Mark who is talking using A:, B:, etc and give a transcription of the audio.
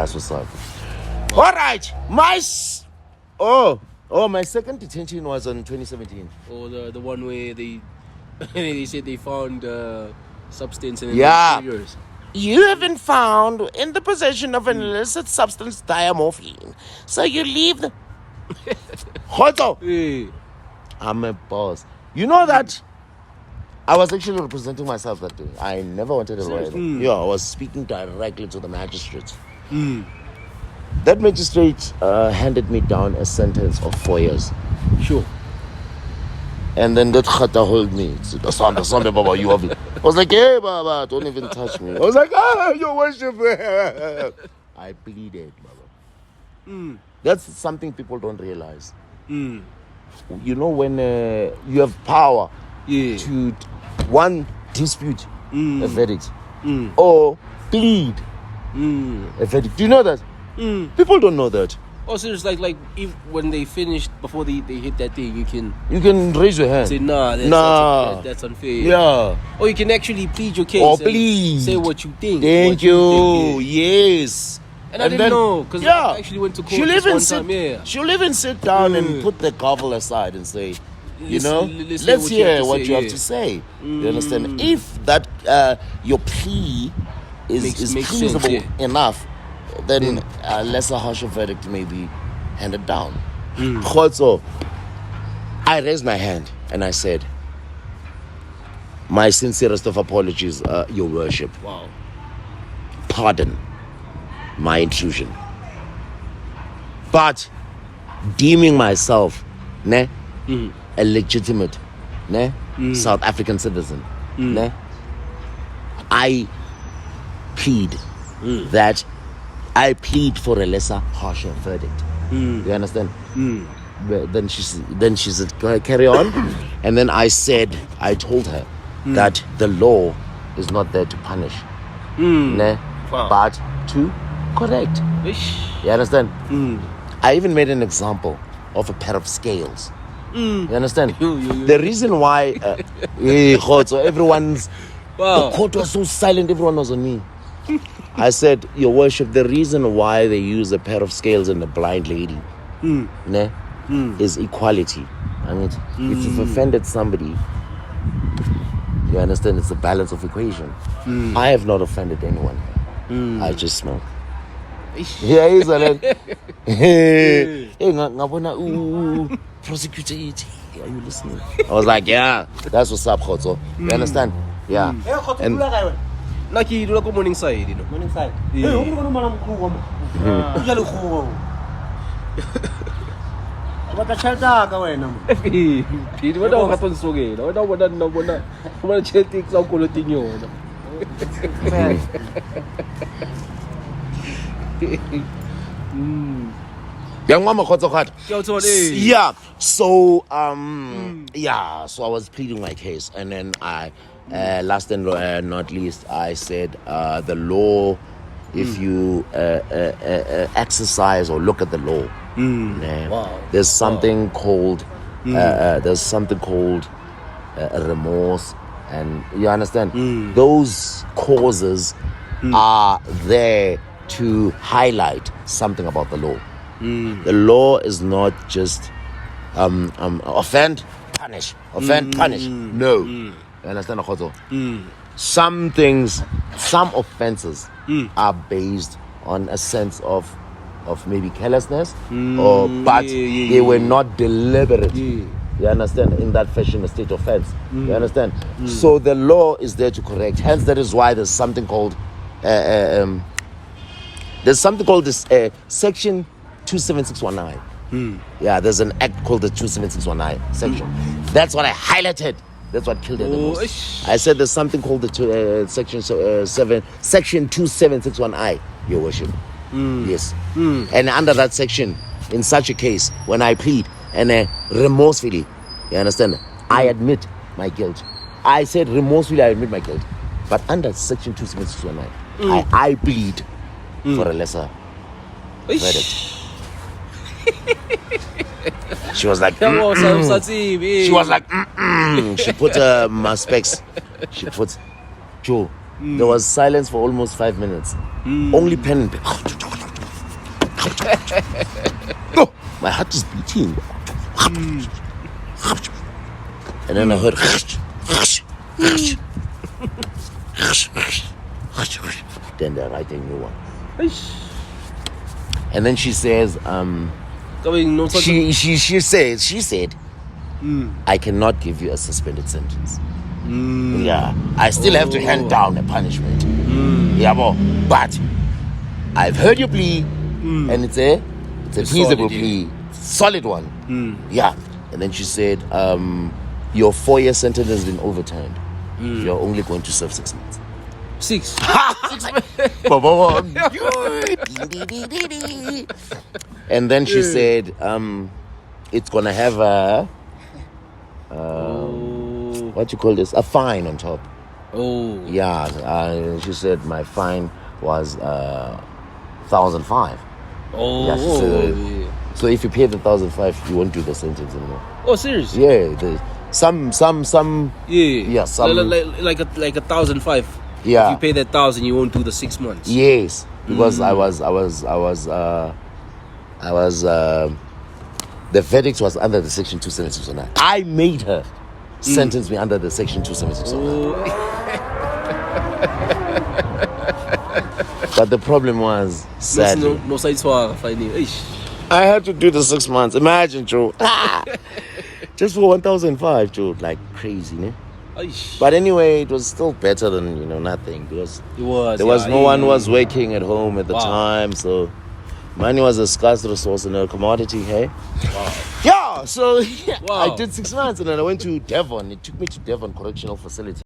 A: That's what's up. All right, my second detention was on 2017.
B: Or the one where they they said they found substance in
A: Yeah.
B: yours.
A: You have been found in the possession of an illicit substance, diamorphine. So you leave the. Hoto,
B: Hey.
A: I'm a boss. You know that I was actually representing myself that day. I never wanted a lawyer. Yeah, I was speaking directly to the magistrate. That magistrate handed me down a sentence of 4 years.
B: Sure.
A: And then that khata hold me. The son, Baba, you have it. I was like, hey, Baba, don't even touch me. I was like, your worship. I pleaded, Baba. That's something people don't realize. You know, when you have power to, one, dispute a verdict or plead a verdict. Do you know that? People don't know that.
B: Oh, so it's like if when they finished, before they hit that thing, you can
A: raise your hand.
B: say, nah, that's unfair.
A: Yeah.
B: Or you can actually plead your case.
A: Or
B: and
A: plead.
B: say what you think.
A: Thank you. Yes.
B: And I didn't know, because I actually went to court
A: She'll even sit down and put the gavel aside and say, let's hear what you have to say. You understand? If that your plea is feasible enough, then a lesser harsher verdict may be handed down. Also, I raised my hand and I said, my sincerest of apologies, Your Worship.
B: Wow.
A: Pardon my intrusion. But deeming myself a legitimate South African citizen, I plead that I plead for a lesser, harsher verdict. You understand? Then she said, carry on. And then I told her that the law is not there to punish, but to correct. You understand? I even made an example of a pair of scales. You understand? The reason why so everyone's the court was so silent, everyone was on me. I said, Your Worship, the reason why they use a pair of scales in a blind lady is equality. I mean, if you've offended somebody, you understand, it's a balance of equation. I have not offended anyone. I just smoke. Yeah, he's like, hey, prosecutor, are you listening? I was like, yeah, that's what's up, Khotso. You understand? Yeah. And
B: like you do like morning side, you know.
C: Morning side. Hey, who gonna manam khuwa? Ujalo khuwa. Bata chelta ka wena mo.
B: Pidi wena o gato nsogela. Wena bona. Bona chelta ka go loting yona.
A: Young mama Khotso Khat. Yeah. So so I was pleading my case, and then I last and not least, I said the law, if you exercise or look at the law, there's something called remorse, and you understand those causes are there to highlight something about the law. The law is not just offend, punish, offend, punish. No. You understand, Akhoto? Some offenses are based on a sense of maybe carelessness, but they were not deliberate. You understand? In that fashion, a state offense. You understand? So the law is there to correct. Hence, that is why there's something called this Section 27619. Yeah, there's an act called the 27619 section. That's what I highlighted. That's what killed it the most. I said there's something called the Section 27619, Your Worship. Yes. And under that section, in such a case, when I plead and remorsefully, you understand, I admit my guilt. I said remorsefully I admit my guilt. But under Section 27619, I plead for a lesser verdict. She was like, she was like, she put my specs. She put Joe. There was silence for almost 5 minutes. Only pen and paper. Oh, my heart is beating. And then I heard. Then they write a new one.
B: Eish.
A: And then she says,
B: Going no such.
A: she said, I cannot give you a suspended sentence. Yeah, I still have to hand down a punishment. Yeah, but I've heard your plea, and it's a feasible
B: solid, yeah.
A: plea, solid one. Yeah, and then she said, your 4-year sentence has been overturned. You're only going to serve 6 months.
B: 6.
A: And then she said, it's gonna have a what you call this? A fine on top.
B: Oh.
A: Yeah, she said my fine was 1,005.
B: Oh.
A: Yeah, she said, so if you pay the 1,005, you won't do the sentence anymore.
B: Oh, serious?
A: Yeah, some.
B: Yeah.
A: some.
B: Like 1,005.
A: Yeah.
B: If you pay that 1,000, you won't do the 6 months.
A: Yes, because I was. The verdict was under the Section 27609. I made her sentence me under the Section 27609. But the problem was, sadly,
B: No sides for finding.
A: I had to do the 6 months. Imagine, Joe. Just for 1,005, Joe. Like crazy, ne? But anyway, it was still better than nothing, because there was no one was working at home at the time, so money was a scarce resource and a commodity. Hey, yeah. So I did 6 months, and then I went to Devon. It took me to Devon Correctional Facility.